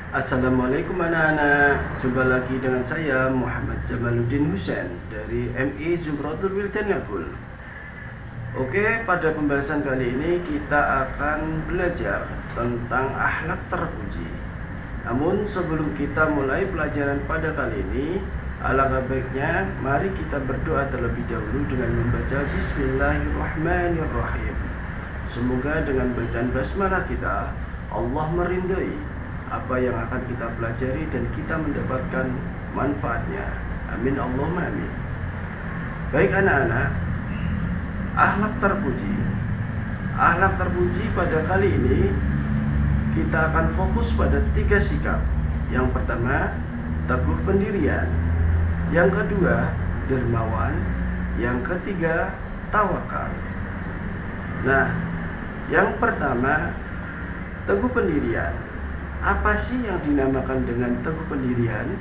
Assalamualaikum anak-anak. Jumpa lagi dengan saya Muhammad Jamaluddin Husain dari MI Zumratul Wildan Ngabul. Oke, pada pembahasan kali ini kita akan belajar tentang akhlak terpuji. Namun sebelum kita mulai pelajaran pada kali ini, alangkah baiknya mari kita berdoa terlebih dahulu dengan membaca Bismillahirrahmanirrahim. Semoga dengan bacaan basmalah kita Allah merindai apa yang akan kita pelajari dan kita mendapatkan manfaatnya. Amin Allahumma amin. Baik anak-anak, akhlak terpuji. Akhlak terpuji pada kali ini kita akan fokus pada 3 sikap. Yang pertama, teguh pendirian. Yang kedua, dermawan. Yang ketiga, tawakal. Nah, yang pertama, teguh pendirian. Apa sih yang dinamakan dengan teguh pendirian?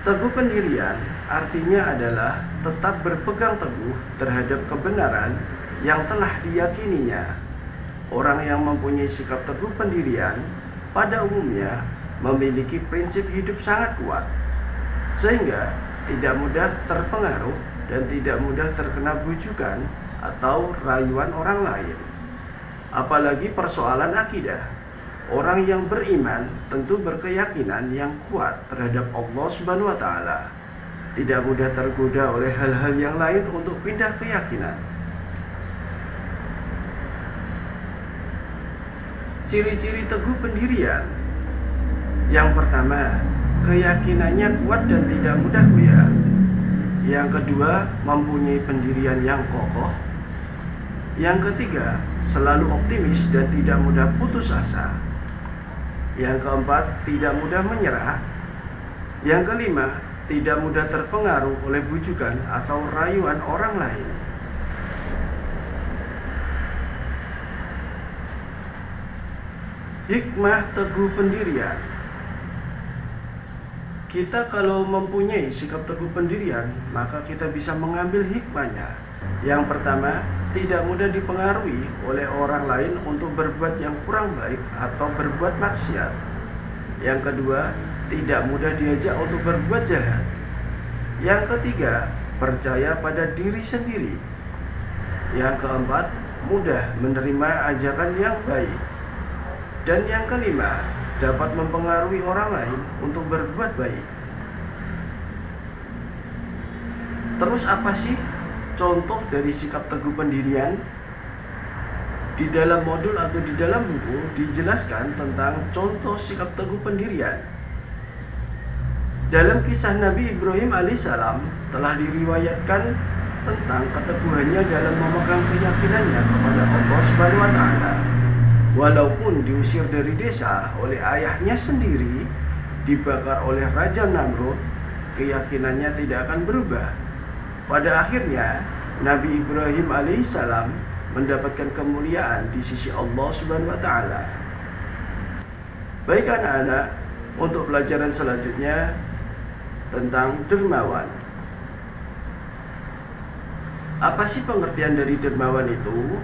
Teguh pendirian artinya adalah tetap berpegang teguh terhadap kebenaran yang telah diyakininya. Orang yang mempunyai sikap teguh pendirian pada umumnya memiliki prinsip hidup sangat kuat, sehingga tidak mudah terpengaruh dan tidak mudah terkena bujukan atau rayuan orang lain. Apalagi persoalan akidah. Orang yang beriman tentu berkeyakinan yang kuat terhadap Allah Subhanahu wa taala. Tidak mudah tergoda oleh hal-hal yang lain untuk pindah keyakinan. Ciri-ciri teguh pendirian. Yang pertama, keyakinannya kuat dan tidak mudah goyah. Yang kedua, mempunyai pendirian yang kokoh. Yang ketiga, selalu optimis dan tidak mudah putus asa. Yang keempat, tidak mudah menyerah. Yang kelima, tidak mudah terpengaruh oleh bujukan atau rayuan orang lain. Hikmah teguh pendirian. Kita kalau mempunyai sikap teguh pendirian, maka kita bisa mengambil hikmahnya. Yang pertama, tidak mudah dipengaruhi oleh orang lain untuk berbuat yang kurang baik atau berbuat maksiat. Yang kedua, tidak mudah diajak untuk berbuat jahat. Yang ketiga, percaya pada diri sendiri. Yang keempat, mudah menerima ajakan yang baik. Dan yang kelima, dapat mempengaruhi orang lain untuk berbuat baik. Terus apa sih contoh dari sikap teguh pendirian? Di dalam modul atau di dalam buku dijelaskan tentang contoh sikap teguh pendirian. Dalam kisah Nabi Ibrahim alaihissalam telah diriwayatkan tentang keteguhannya dalam memegang keyakinannya kepada Allah Subhanahu wa taala. Walaupun diusir dari desa oleh ayahnya sendiri, dibakar oleh Raja Namrud, keyakinannya tidak akan berubah. Pada akhirnya, Nabi Ibrahim alaihissalam mendapatkan kemuliaan di sisi Allah Subhanahu wa taala. Baik anak-anak, untuk pelajaran selanjutnya tentang dermawan. Apa sih pengertian dari dermawan itu?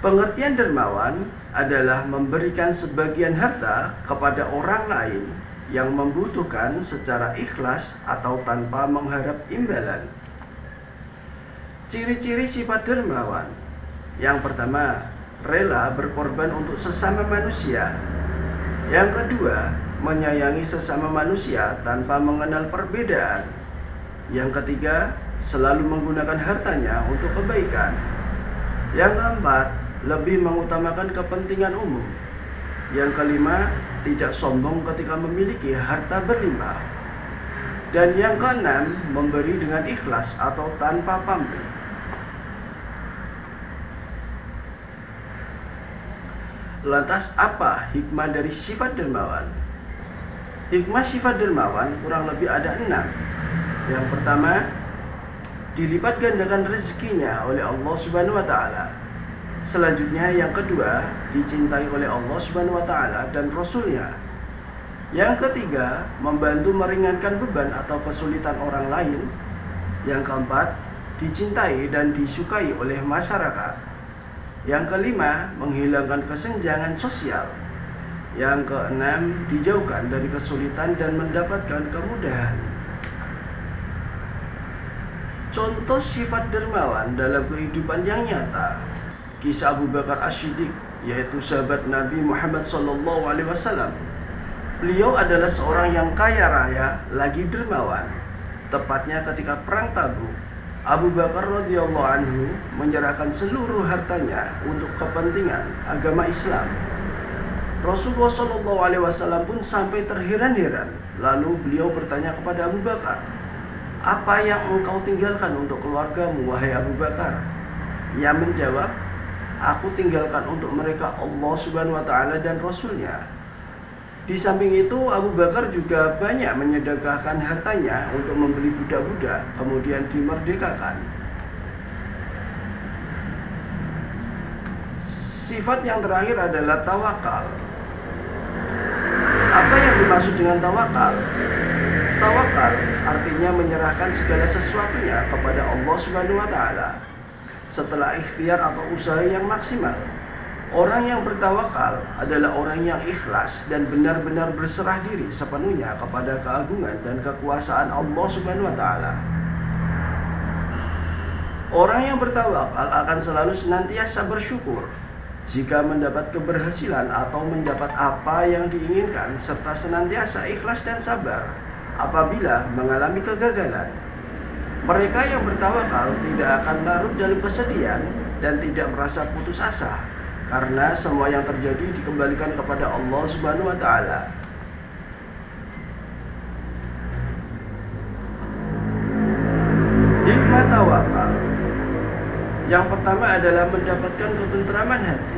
Pengertian dermawan adalah memberikan sebagian harta kepada orang lain yang membutuhkan secara ikhlas atau tanpa mengharap imbalan. Ciri-ciri sifat dermawan. Yang pertama, rela berkorban untuk sesama manusia. Yang kedua, menyayangi sesama manusia tanpa mengenal perbedaan. Yang ketiga, selalu menggunakan hartanya untuk kebaikan. Yang keempat, lebih mengutamakan kepentingan umum. Yang kelima, tidak sombong ketika memiliki harta berlimpah. Dan yang keenam, memberi dengan ikhlas atau tanpa pamrih. Lantas apa hikmah dari sifat dermawan? Hikmah sifat dermawan kurang lebih ada 6. Yang pertama, dilipat gandakan rezekinya oleh Allah Subhanahu wa taala. Selanjutnya yang kedua, dicintai oleh Allah Subhanahu wa taala dan Rasulnya. Yang ketiga, membantu meringankan beban atau kesulitan orang lain. Yang keempat, dicintai dan disukai oleh masyarakat. Yang kelima, menghilangkan kesenjangan sosial. Yang keenam, dijauhkan dari kesulitan dan mendapatkan kemudahan. Contoh sifat dermawan dalam kehidupan yang nyata, kisah Abu Bakar As-Siddiq, yaitu sahabat Nabi Muhammad SAW. Beliau adalah seorang yang kaya raya lagi dermawan. Tepatnya ketika perang Tabuk, Abu Bakar radhiyallahu anhu menyerahkan seluruh hartanya untuk kepentingan agama Islam. Rasulullah SAW pun sampai terheran-heran. Lalu beliau bertanya kepada Abu Bakar, "Apa yang engkau tinggalkan untuk keluargamu, wahai Abu Bakar?" Ia menjawab, "Aku tinggalkan untuk mereka Allah Subhanahu wa Ta'ala dan Rasulnya." Di samping itu, Abu Bakar juga banyak menyedekahkan hartanya untuk membeli budak-budak, kemudian dimerdekakan. Sifat yang terakhir adalah tawakal. Apa yang dimaksud dengan tawakal? Tawakal artinya menyerahkan segala sesuatunya kepada Allah Subhanahu wa Ta'ala setelah ikhtiar atau usaha yang maksimal. Orang yang bertawakal adalah orang yang ikhlas dan benar-benar berserah diri sepenuhnya kepada keagungan dan kekuasaan Allah Subhanahu wa Ta'ala. Orang yang bertawakal akan selalu senantiasa bersyukur jika mendapat keberhasilan atau mendapat apa yang diinginkan, serta senantiasa ikhlas dan sabar apabila mengalami kegagalan. Mereka yang bertawakal tidak akan larut dalam kesedihan dan tidak merasa putus asa, karena semua yang terjadi dikembalikan kepada Allah Subhanahu wa Ta'ala. Hikmah tawakal. Yang pertama adalah mendapatkan ketentraman hati.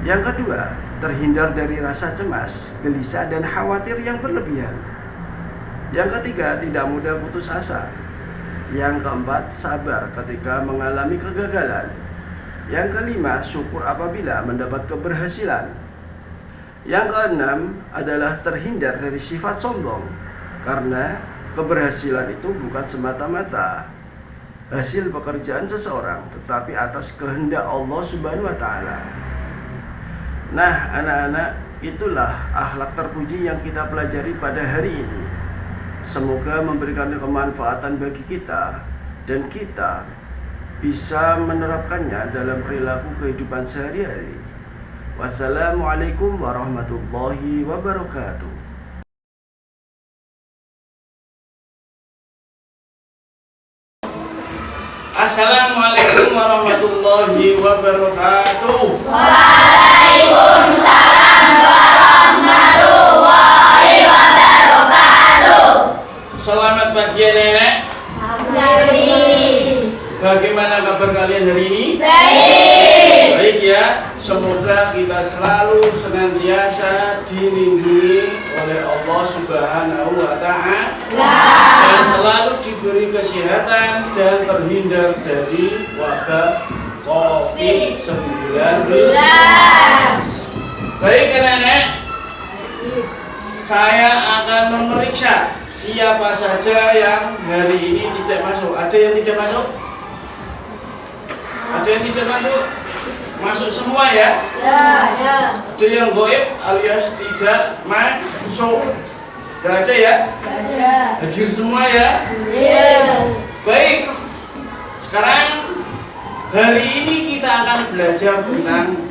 Yang kedua, terhindar dari rasa cemas, gelisah, dan khawatir yang berlebihan. Yang ketiga, tidak mudah putus asa. Yang keempat, sabar ketika mengalami kegagalan. Yang kelima, syukur apabila mendapat keberhasilan. Yang keenam adalah terhindar dari sifat sombong, karena keberhasilan itu bukan semata-mata hasil pekerjaan seseorang, tetapi atas kehendak Allah Subhanahu wa Ta'ala. Nah, anak-anak, itulah akhlak terpuji yang kita pelajari pada hari ini. Semoga memberikan kemanfaatan bagi kita dan kita bisa menerapkannya dalam perilaku kehidupan sehari-hari. Wassalamualaikum warahmatullahi wabarakatuh. Assalamualaikum warahmatullahi wabarakatuh. Waalaikumsalam warahmatullahi wabarakatuh. Selamat pagi nenek. Bagaimana kabar kalian hari ini? Baik. Baik ya. Semoga kita selalu senantiasa dilindungi oleh Allah Subhanahu wa Ta'ala dan selalu diberi kesehatan dan terhindar dari wabah COVID-19. Baik anak-anak, saya akan memeriksa siapa saja yang hari ini tidak masuk. Ada yang tidak masuk? Ada yang tidak masuk? Masuk semua ya? Ya. Ada yang goib alias tidak masuk? Tidak ada ya? Ada. Hadir semua ya? Ya. Baik. Sekarang hari ini kita akan belajar tentang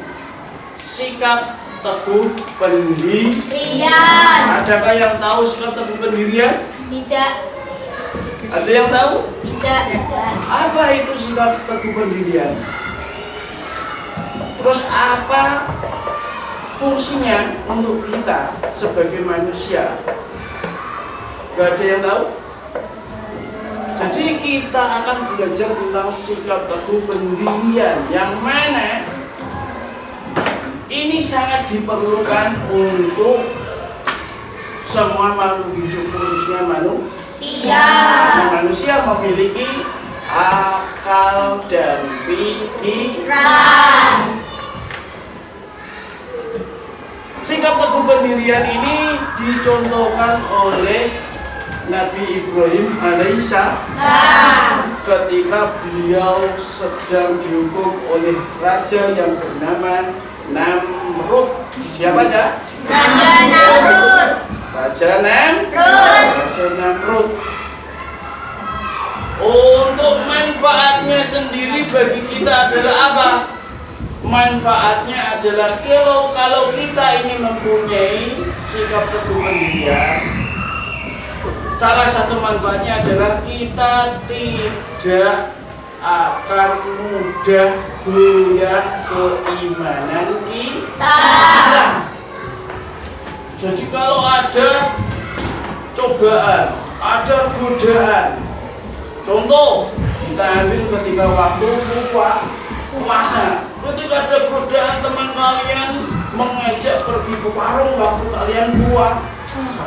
sikap teguh pendirian. Adakah yang tahu sikap teguh pendirian? Tidak. Ada yang tahu? Tidak. Apa itu sikap teguh pendirian? Terus apa fungsinya untuk kita sebagai manusia? Gak ada yang tahu? Jadi kita akan belajar tentang sikap teguh pendirian, yang mana ini sangat diperlukan untuk semua makhluk hidup, khususnya manusia. Manusia memiliki akal dan pikiran. Sikap teguh pendirian ini dicontohkan oleh Nabi Ibrahim alaihissalam ketika beliau sedang dihukum oleh raja yang bernama Namrud. Siapa ya? Raja Namrud. Raja Namrud. Rud. Raja Namrud. Untuk manfaatnya sendiri bagi kita adalah apa? Manfaatnya adalah kalau kita ini mempunyai sikap teguh pendirian, salah satu manfaatnya adalah kita tidak akan mudah goyah keimanan kita. Jadi kalau ada cobaan, ada godaan, contoh kita ambil ketika waktu puasa, ketika ada godaan teman kalian mengajak pergi ke warung waktu kalian puasa.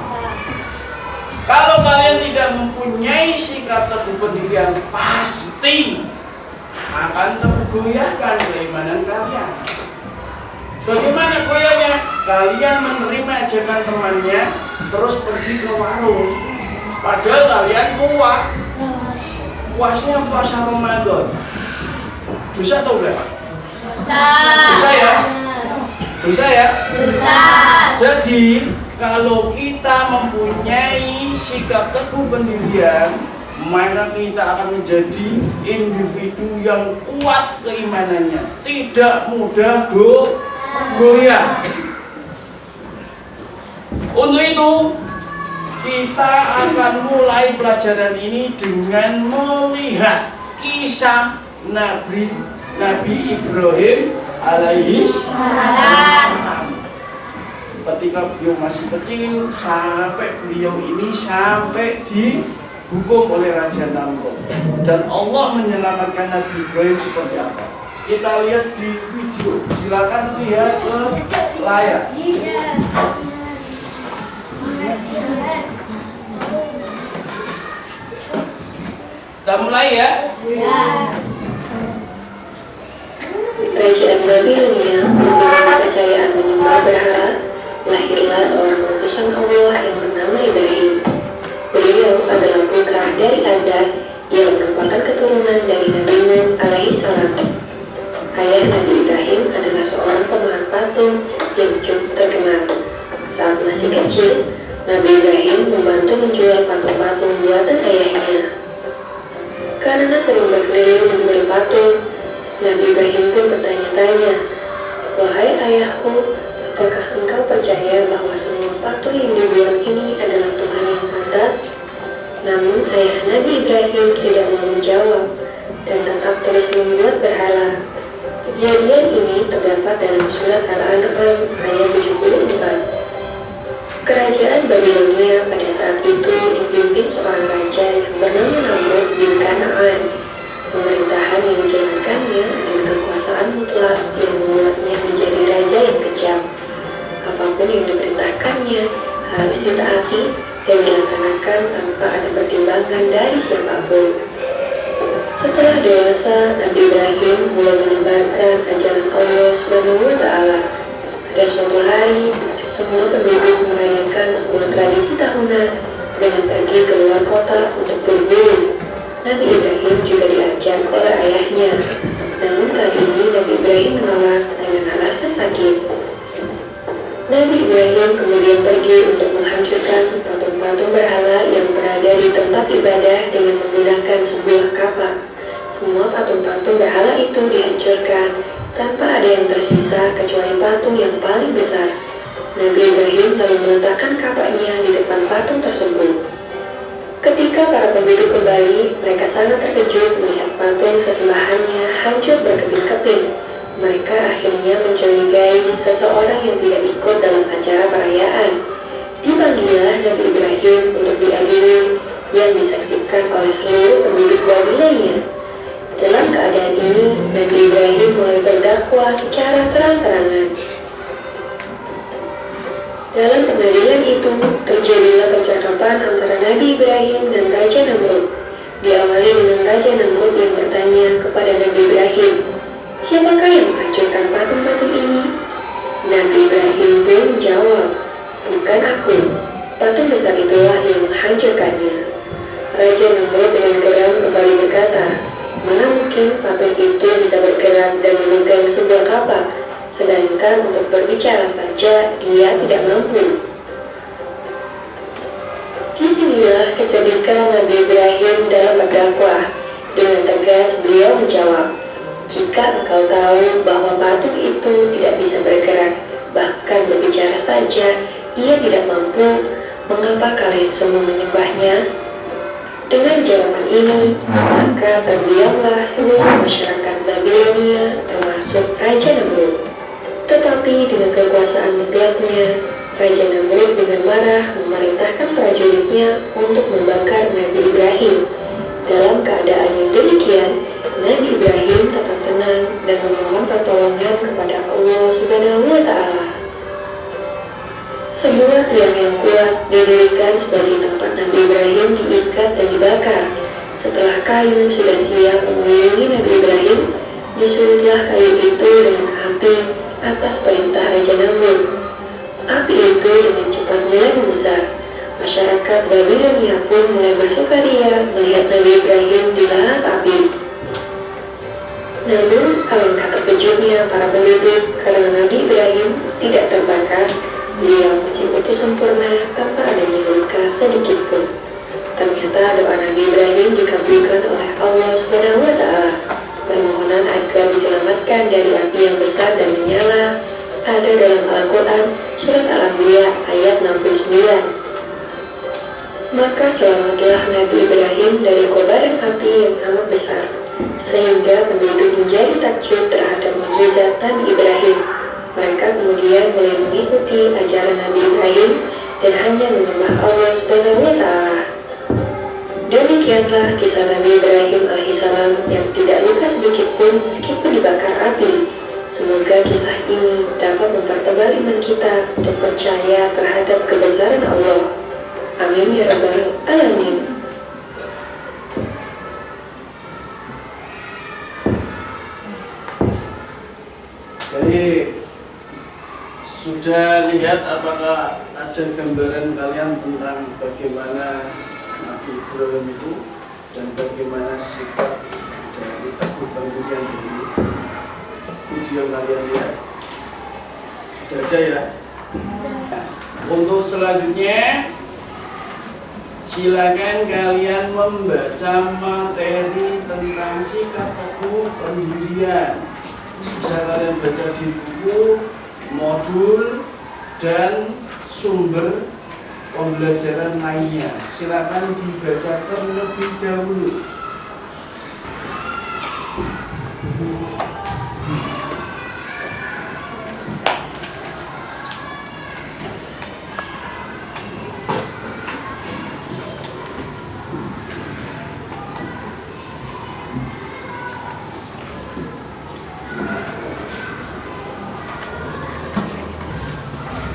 Kalau kalian tidak mempunyai sikap teguh pendirian, pasti akan tergoyahkan keimanan kalian. Bagaimana goyahnya? Kalian menerima ajakan temannya, terus pergi ke warung. Padahal kalian puasnya puasa Ramadan. Dosa atau enggak? Dosa ya? Dosa ya? Dosa. Jadi kalau kita mempunyai sikap teguh pendirian, maka kita akan menjadi individu yang kuat keimanannya, tidak mudah goyah. Untuk itu kita akan mulai pelajaran ini dengan melihat kisah Nabi Ibrahim alaihi salam. Ketika beliau masih kecil sampai beliau ini sampai dihukum oleh Raja Namrud, dan Allah menyelamatkan Nabi Ibrahim seperti apa? Kita lihat di video. Silakan lihat ke layar. Kita mulai ya. Kerajaan Babilonia mempunyai kepercayaan menyembah berhala. Lahirlah seorang utusan Allah yang bernama Ibrahim. Beliau adalah putra dari Azar yang merupakan keturunan dari Nabi Nuh alaihissalam. Ayah Nabi Ibrahim adalah seorang pemahat patung yang cukup terkenal. Saat masih kecil, Nabi Ibrahim membantu menjual patung-patung buatan ayahnya. Karena sering berkeliling membeli patung, Nabi Ibrahim pun bertanya-tanya, "Wahai ayahku, apakah engkau percaya bahwa semua patung yang dibuat ini adalah Tuhan yang pantas?" Namun ayah Nabi Ibrahim tidak mau menjawab dan tetap terus membuat berhala. Kejadian ini terdapat dalam surat Al-An'am ayat 74. Kerajaan Babilonia pada saat itu dipimpin seorang raja yang bernama Namrud bin Kanaan. Pemerintahan yang dijalankannya dengan kekuasaan mutlak yang membuatnya menjadi raja yang kejam. Apapun yang diperintahkannya harus ditaati dan dilaksanakan tanpa ada pertimbangan dari siapapun. Setelah dewasa, Nabi Ibrahim mulai menyebarkan ajaran Allah SWT. Pada suatu hari, semua penduduk merayakan sebuah tradisi tahunan dengan pergi ke luar kota untuk berburu. Nabi Ibrahim juga diajak oleh ayahnya. Namun kali ini Nabi Ibrahim menolak dengan alasan sakit. Nabi Ibrahim kemudian pergi untuk menghancurkan patung-patung berhala yang berada di tempat ibadah dengan menggunakan sebuah kapak. Semua patung-patung berhala itu dihancurkan tanpa ada yang tersisa kecuali patung yang paling besar. Nabi Ibrahim lalu meletakkan kapaknya di depan patung tersebut. Ketika para penduduk kembali, mereka sangat terkejut melihat patung sesembahannya hancur berkeping-keping. Mereka akhirnya mencurigai seseorang yang tidak ikut dalam acara perayaan. Dipanggillah Nabi Ibrahim untuk diadili, yang disaksikan oleh seluruh penduduk Babilonia. Dalam keadaan ini, Nabi Ibrahim mulai berdakwah secara terang-terangan. Dalam pengadilan itu, terjadilah percakapan antara Nabi Ibrahim dan Raja Namrud. Diawali dengan Raja Namrud yang bertanya kepada Nabi Ibrahim, "Siapakah yang menghancurkan patung-patung ini?" Nabi Ibrahim pun menjawab, "Bukan aku. Patung besar itulah yang menghancurkannya." Raja Namrud dengan geram kembali berkata, "Mana mungkin patung itu bisa bergerak dan memegang sebuah kapak, sedangkan untuk berbicara saja dia tidak mampu. Disinilah kecerdikan Nabi Ibrahim dalam berdakwah. Dengan tegas beliau menjawab, "Jika engkau tahu bahwa patung itu tidak bisa bergerak, bahkan berbicara saja ia tidak mampu, mengapa kalian semua menyembahnya?" Dengan jawaban ini, maka terdiamlah seluruh masyarakat Babilonia, termasuk Raja Namrud. Tetapi dengan kekuasaan mutlaknya, Raja Namrud dengan marah memerintahkan prajuritnya untuk membakar Nabi Ibrahim. Dalam keadaan yang demikian, Nabi Ibrahim tetap tenang dan memohon pertolongan kepada Allah Subhanahu wa Ta'ala. Sebuah tiang yang kuat didirikan sebagai tempat Nabi Ibrahim diikat dan dibakar. Setelah kayu sudah siap mengelilingi Nabi Ibrahim, disurutlah kayu itu dengan api atas perintah Raja Namrud. Api itu dengan cepat mulai membesar. Masyarakat Babilonia pun mulai bersukaria melihat Nabi Ibrahim di lahap api. Namun, alangkah terkejutnya para penduduk karena Nabi Ibrahim tidak terbakar. Beliau masih utuh sempurna tanpa adanya luka sedikit pun. Ternyata doa Nabi Ibrahim dikabulkan oleh Allah Subhanahu wa Ta'ala. Permohonan agar diselamatkan dari api yang besar dan menyala ada dalam Al-Quran Surat Al-Anbiya ayat 69. Maka selamatlah Nabi Ibrahim dari kobaran api yang amat besar, sehingga penduduk menjadi takjub terhadap mukjizat Nabi Ibrahim. Mereka kemudian mulai mengikuti ajaran Nabi Ibrahim dan hanya menyembah Allah Subhanahu wa Ta'ala. Demikianlah kisah Nabi Ibrahim alaihissalam yang tidak luka sedikit pun meskipun dibakar api. Semoga kisah ini dapat mempertebal iman kita dan percaya terhadap kebesaran Allah. Amin ya rabbal alamin. Jadi sudah lihat apakah ada gambaran kalian tentang bagaimana Nabi Ibrahim itu dan bagaimana sikap dari Teguh Pendirian ini? Video kalian lihat sudah ada ya. Untuk selanjutnya silakan kalian membaca materi tentang sikap Teguh Pendirian. Bisa kalian baca di buku, modul, dan sumber pembelajaran lainnya. Silakan dibaca terlebih dahulu.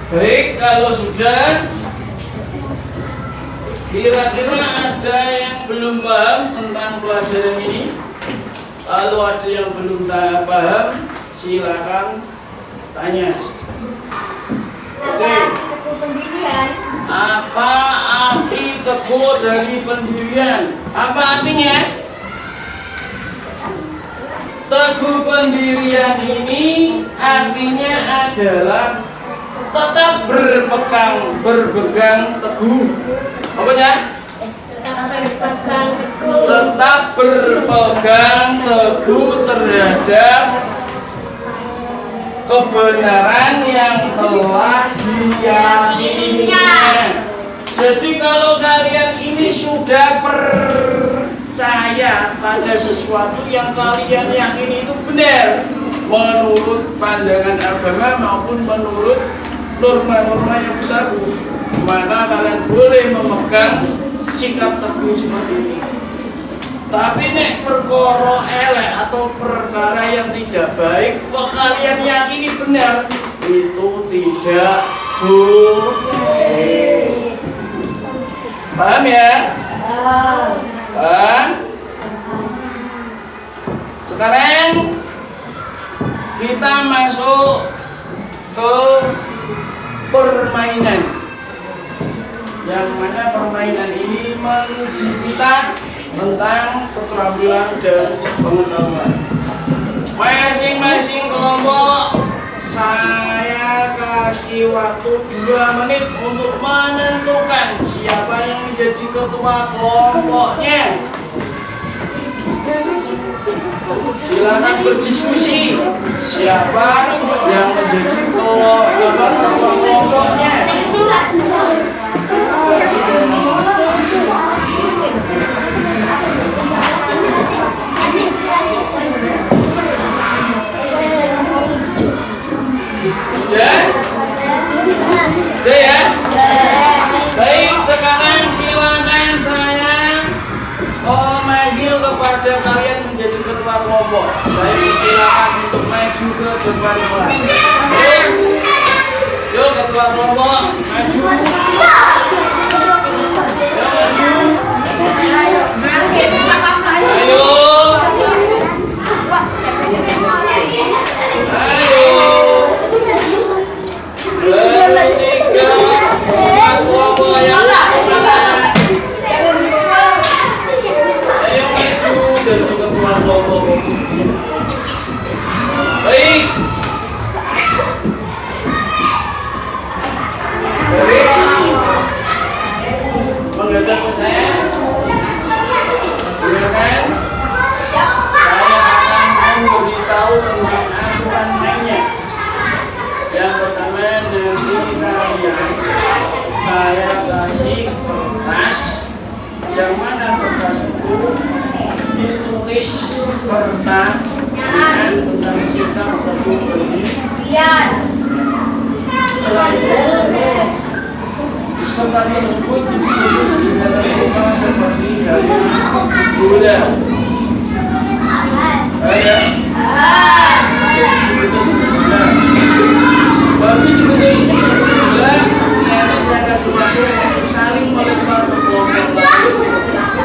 Baik, kalau sudah, kira-kira ada yang belum paham tentang pelajaran ini? Kalau ada yang belum paham, silakan tanya. Oke. Apa arti Teguh dari Pendirian? Apa artinya? Teguh Pendirian ini artinya adalah tetap berpegang teguh. Apa ya? Tetap berpegang teguh terhadap kebenaran yang telah diyakininya. Jadi kalau kalian ini sudah percaya pada sesuatu yang kalian yakini itu benar menurut pandangan agama maupun menurut norma-norma yang berlaku, mana kalian boleh memegang sikap teguh seperti ini. Tapi nek perkara elek atau perkara yang tidak baik kok kalian yakini benar, itu tidak boleh. Paham ya? Paham? Sekarang kita masuk ke permainan, yang mana permainan ini menguji kita tentang keterampilan dan pengetahuan. Masing-masing kelompok Saya kasih waktu 2 menit untuk menentukan siapa yang menjadi ketua kelompoknya. Silakan berdiskusi siapa yang menjadi ketua kelompoknya. Sudah? Sudah ya? Baik, sekarang silakan saya memanggil kepada kalian menjadi ketua kelompok. Baik, silakan untuk maju ke depan kelas. Baik. Yuk ketua kelompok, maju. Yuk maju. Ayo. Bertiga kelompok yang sama. Ayo maju jadi ketua kelompok. Baik. Baris. Menghadap ke saya. Silakan. Saya akan memberitahu tentang aturan mainnya. Yang pertama nanti kalian saya kasih kertas, yang mana kertas itu ditulis pertanyaan tentang sikap terbukti. Setelah itu kertas tersebut ditulis dengan terbuka seperti dari bulan. Ada? Bagi dibentuk bulan, nanti saya kasih waktu untuk saling melempar ke kelompok lain.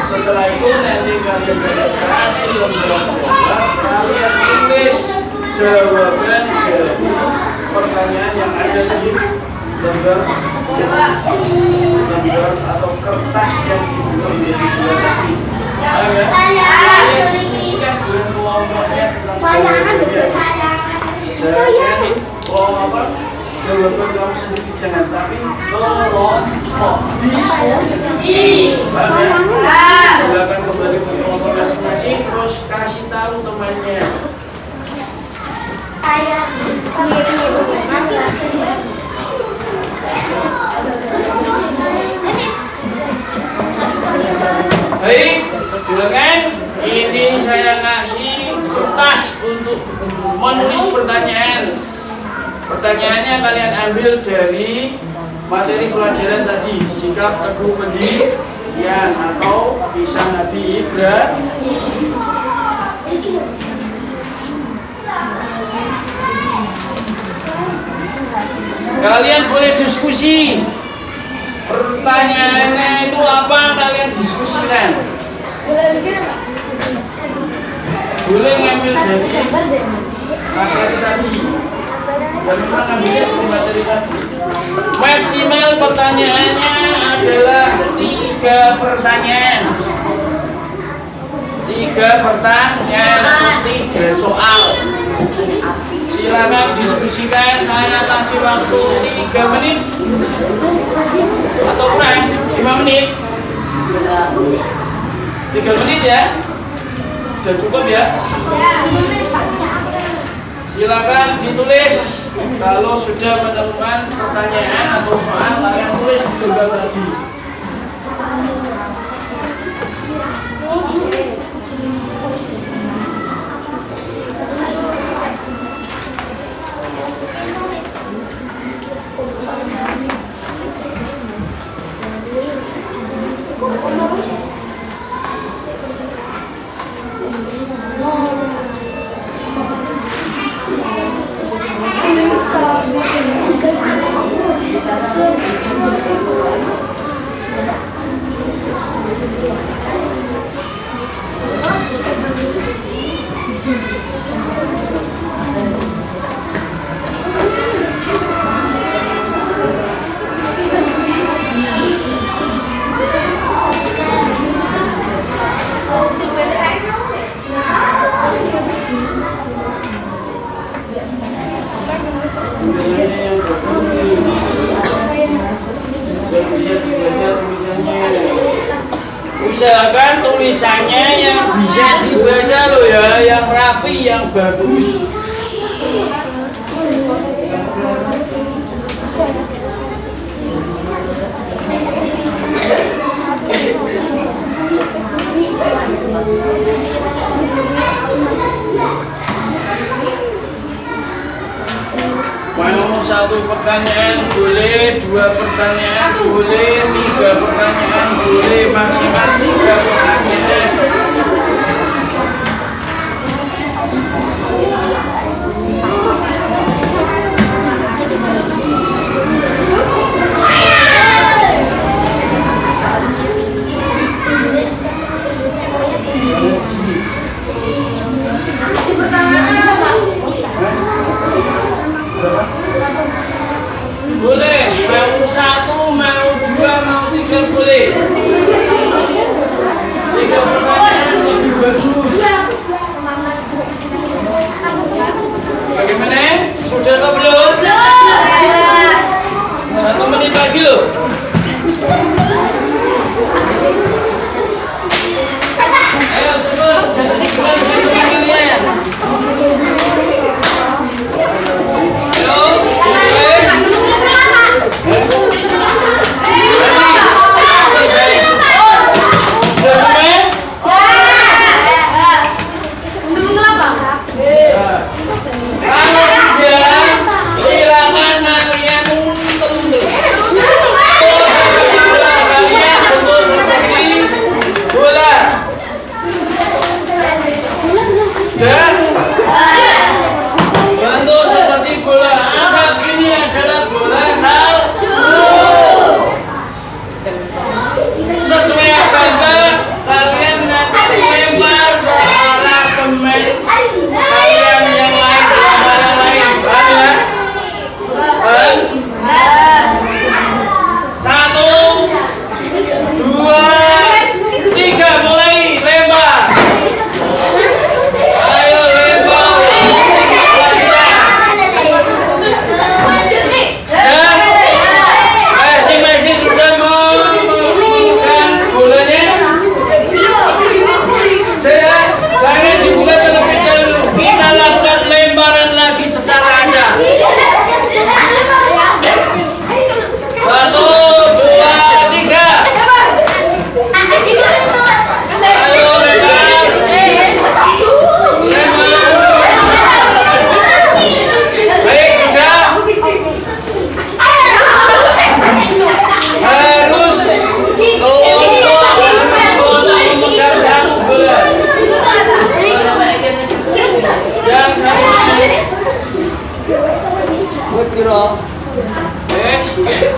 Setelah itu nanti kalian saya kasih lembar jawab, kalian tulis jawaban dari pertanyaan yang ada di lembar atau kertas yang dibuat menjadi bulan tadi. Kalian diskusikan dengan kelompoknya tentang jawabannya. Jangan jawaban kamu sendiri jangan, tapi kelompok diskusi. Silakan kembali ke kelompok masing-masing, terus kasih tahu temannya. Baik, silakan. Ini saya kasih kertas untuk menulis pertanyaan. Pertanyaannya kalian ambil dari materi pelajaran tadi, sikap teguh pendirian atau bisa Nabi Ibrahim. Kalian boleh diskusi. Pertanyaannya itu apa, kalian diskusikan. Boleh ngambil dari materi tadi. Dan memang ngambilnya dari materi tadi. Maksimal pertanyaannya adalah 3 pertanyaan. 3 pertanyaan, 3 soal. Silakan diskusikan, saya kasih waktu 3 menit atau kurang 5 menit. 3 menit ya. Sudah cukup ya? Silakan ditulis. Kalau sudah menemukan pertanyaan atau soal, kalian tulis di lembar tadi. Tulisannya yang bagus. Biar bisa dibaca tulisannya. Usahakan tulisannya yang bisa dibaca loh ya, yang rapi, yang bagus. Mau satu pertanyaan boleh, dua pertanyaan boleh, tiga pertanyaan boleh, maksimal 3 pertanyaan. Boleh, mau 1, mau 2, mau 3 boleh. 3 pertanyaan lebih bagus. Bagaimana? Sudah atau belum? 1 menit lagi loh. Ayo cepet, kasih bulan kalian. Ayo, guys.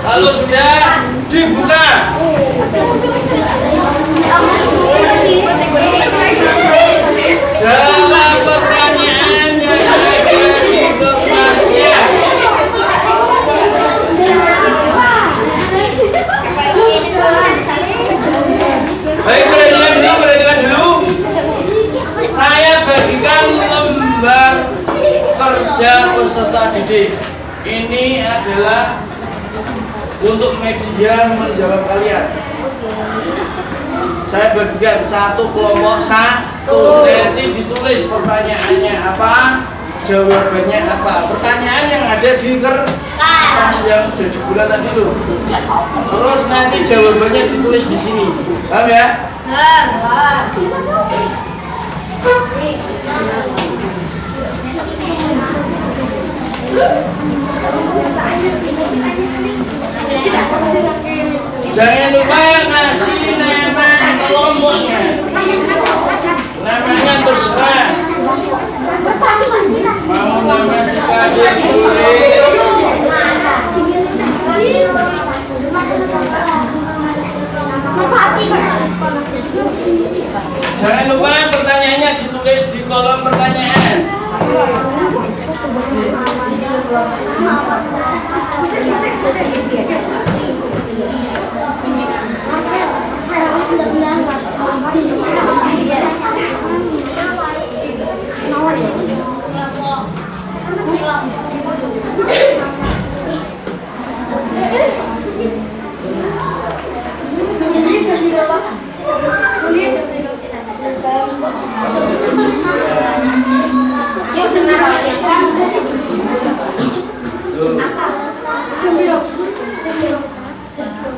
Kalau sudah dibuka. Jawab pertanyaan yang ada di kertasnya. Baik, perhatikan dulu. Saya bagikan lembar kerja peserta didik. Ini adalah untuk media menjawab kalian. Saya bagikan 1 kelompok 1. Nanti ditulis pertanyaannya apa, jawabannya apa. Pertanyaan yang ada di kertas yang sudah dibuat tadi tuh. Terus nanti jawabannya ditulis di sini. Paham ya? Jangan lupa ngasih nama kelompoknya. Namanya terserah. Mau nama sekalian boleh. Jangan lupa pertanyaannya ditulis di kolom.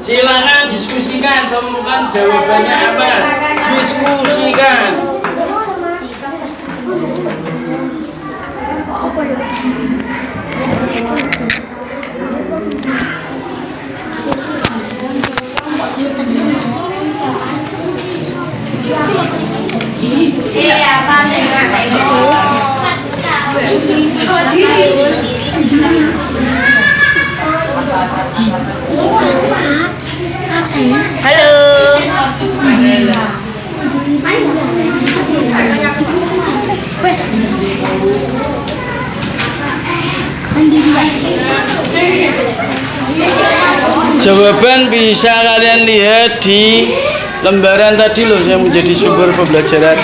Silakan diskusikan, temukan jawabannya apa. Diskusikan. Jawaban bisa kalian lihat di lembaran tadi loh yang menjadi sumber pembelajaran.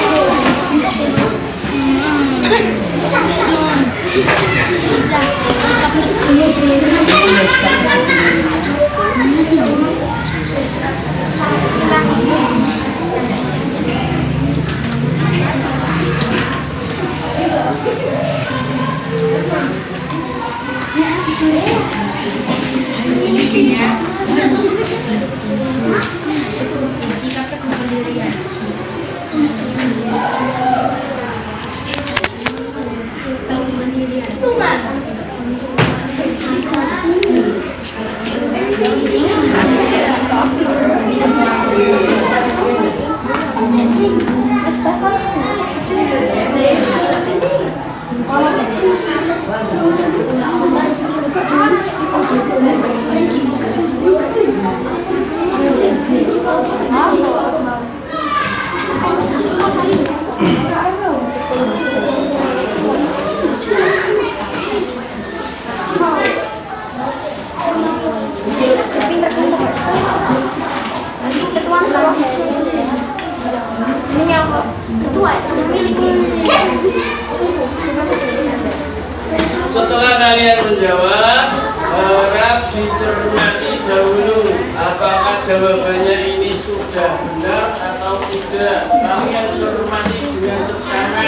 Setelah kalian menjawab, harap dicermati dahulu apakah jawabannya ini sudah benar atau tidak. Kalian cermati dengan seksama,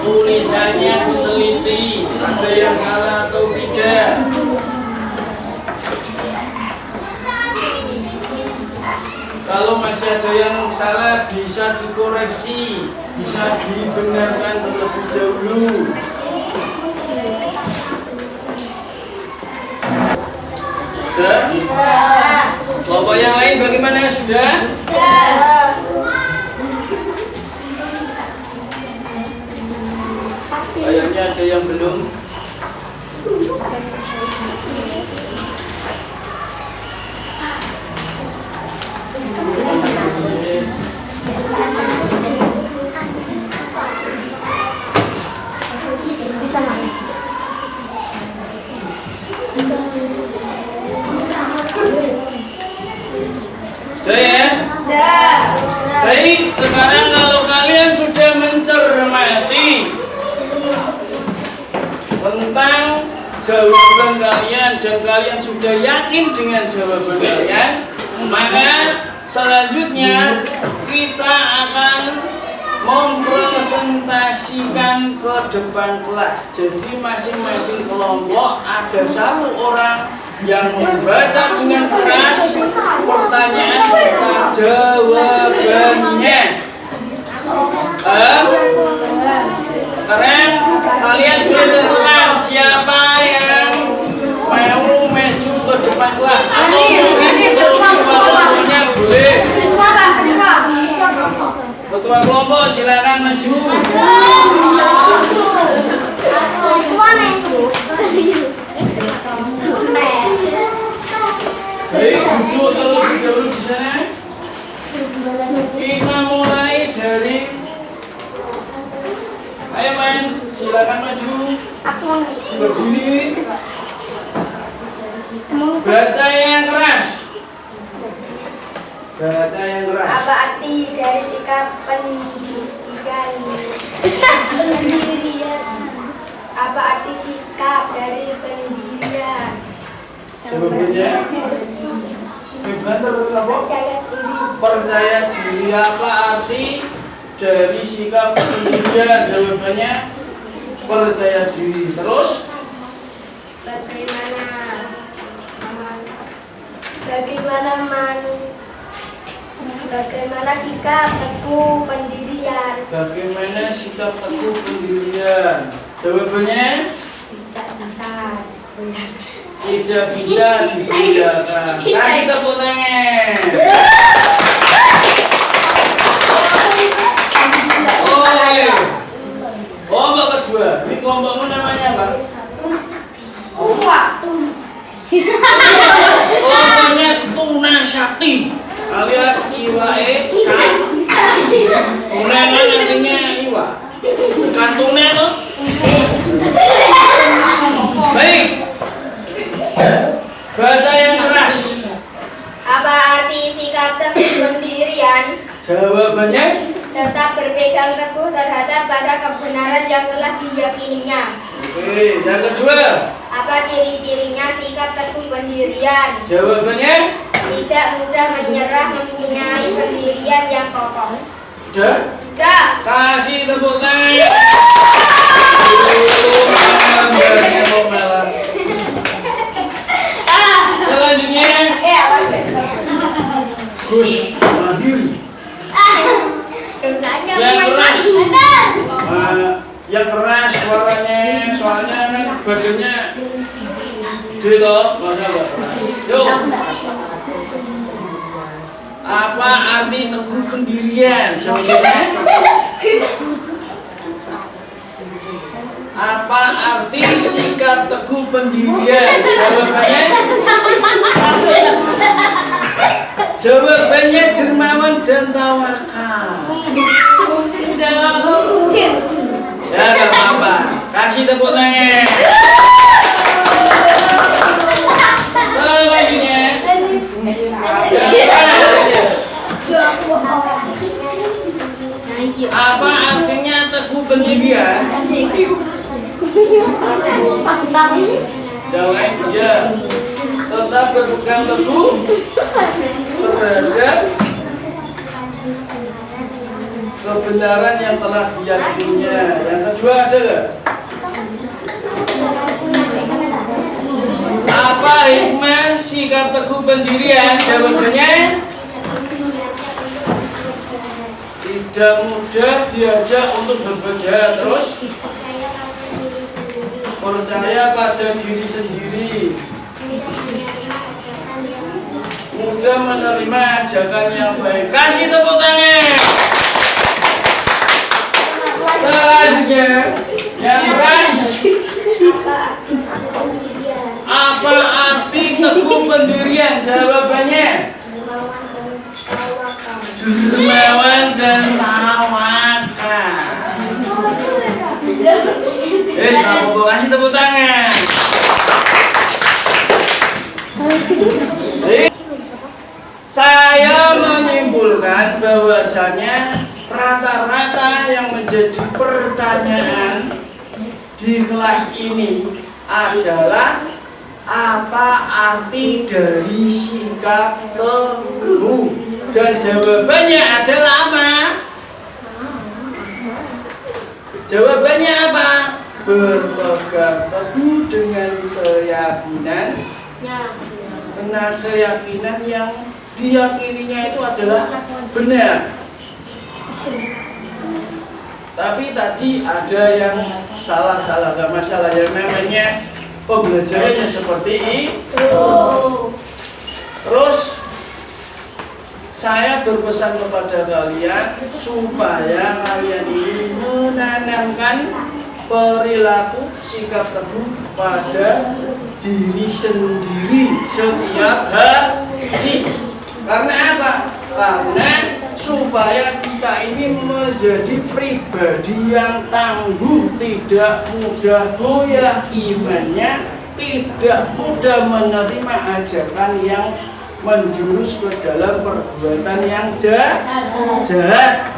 tulisannya diteliti, ada yang salah atau tidak. Kalau masih ada yang salah bisa dikoreksi, bisa dibenarkan terlebih dahulu. Sudah? Kelompok yang lain bagaimana? Sudah? Kayaknya ada yang belum. Sudah ya? Baik, sekarang kalau kalian sudah mencermati tentang jawaban kalian dan kalian sudah yakin dengan jawaban kalian, maka selanjutnya kita akan mempresentasikan ke depan kelas. Jadi masing-masing kelompok ada satu orang yang membaca dengan keras pertanyaan serta jawabannya. Sekarang kalian boleh tentukan siapa yang mau maju ke depan kelas atau mungkin kelompoknya boleh. Ketua kelompok silakan maju. Baik, duduk terlebih dahulu di sana. Kita mulai dari ayo main, silakan maju. Berdiri. Baca yang keras. Baca yang keras. Apa arti dari sikap pendidikan? Apa arti sikap dari pendirian? Jawabannya Percaya diri. percaya diri. Apa arti dari sikap pendirian? Jawabannya percaya diri. Terus Bagaimana sikap teguh pendirian? Bagaimana sikap teguh pendirian? Jawabannya tidak bisa dibedakan. Kasih tepuk tangan. Kelompok kedua. Ini kelompokmu namanya apa? Kelompoknya Tuna Sakti alias Iwae. Tuna kan artinya iwa, bukan tuna tuh. Baik. Bahasa yang keras. Apa arti sikap teguh pendirian? Jawabannya Tetap berpegang teguh terhadap pada kebenaran yang telah diyakininya. oke. Yang kedua, Apa ciri-cirinya sikap teguh pendirian? jawabannya Tidak mudah menyerah, mempunyai pendirian yang kokoh. udah. Sudah. Kasih tepuk tangan. Selanjutnya Awas. Gus Mahir. Yang keras. Yang keras suaranya, soalnya kan badannya gede toh, makanya agak keras. Yuk. Apa arti teguh pendirian? Jawabannya apa arti sikap teguh pendirian? Jawabannya dermawan dan tawakal. Ya, gak apa-apa. Kasih tepuk tangan. Selanjutnya, apa artinya teguh pendirian? Yang lain dia tetap berpegang teguh terhadap kebenaran yang telah diyakininya. Yang kedua adalah apa hikmah sikap teguh pendirian? Jawabannya tidak mudah diajak untuk bekerja, terus percaya pada diri sendiri, mudah menerima ajakan yang baik. Kasih tepuk tangan. Selanjutnya yang keras. Apa arti teguh pendirian? Jawabannya dermawan dan tawakal. Kasih tepuk tangan. Saya menyimpulkan bahwasanya rata-rata yang menjadi pertanyaan di kelas ini adalah apa arti dari sikap teguh, dan jawabannya adalah apa? Jawabannya apa? Berpegang teguh dengan keyakinan, benar, keyakinan yang diyakininya itu adalah benar. Tapi tadi ada yang salah-salah, gak masalah, yang namanya pembelajarannya seperti itu. Terus saya berpesan kepada kalian supaya kalian ini menanamkan perilaku sikap teguh pada diri sendiri setiap hari. Karena apa? Karena supaya kita ini menjadi pribadi yang tangguh, tidak mudah goyah imannya, tidak mudah menerima ajakan yang menjurus ke dalam perbuatan yang jahat.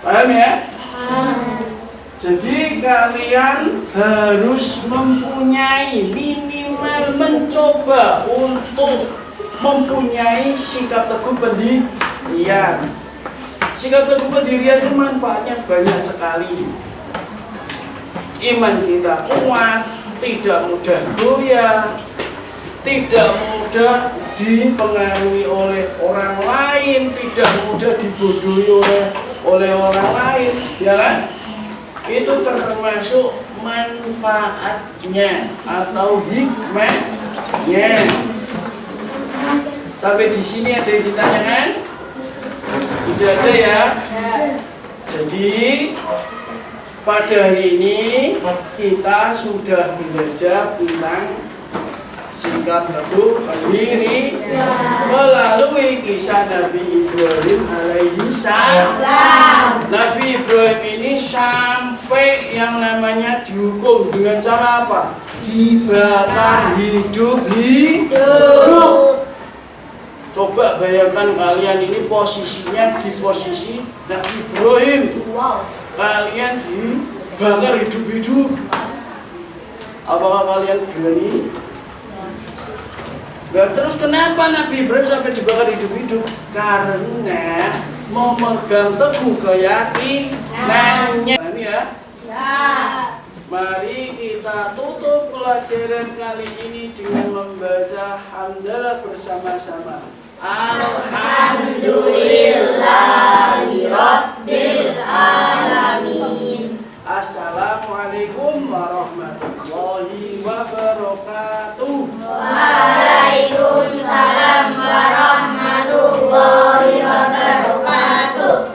Paham ya? Jadi kalian harus mempunyai, minimal mencoba untuk mempunyai sikap teguh pendirian. Sikap teguh pendirian itu manfaatnya banyak sekali. Iman kita kuat, tidak mudah goyah, tidak mudah dipengaruhi oleh orang lain, tidak mudah dibodohi oleh orang lain, ya kan? Itu termasuk manfaatnya atau hikmahnya. Sampai di sini ada yang ditanyakan? Tidak ada ya? Jadi pada hari ini kita sudah belajar tentang sikap teguh pendiri melalui kisah Nabi Ibrahim alaihi salam. Nabi Ibrahim ini sampai yang namanya dihukum dengan cara apa? Dibakar hidup. Coba bayangkan kalian ini posisinya di posisi Nabi Ibrahim. Kalian dibakar hidup-hidup. Apakah kalian berani? Nah, terus kenapa Nabi Ibrahim sampai dibakar hidup-hidup? Karena memegang teguh keyakinannya. Paham ya? Mari kita tutup pelajaran kali ini dengan membaca hamdalah bersama-sama. Alhamdulillahirabbil alamin.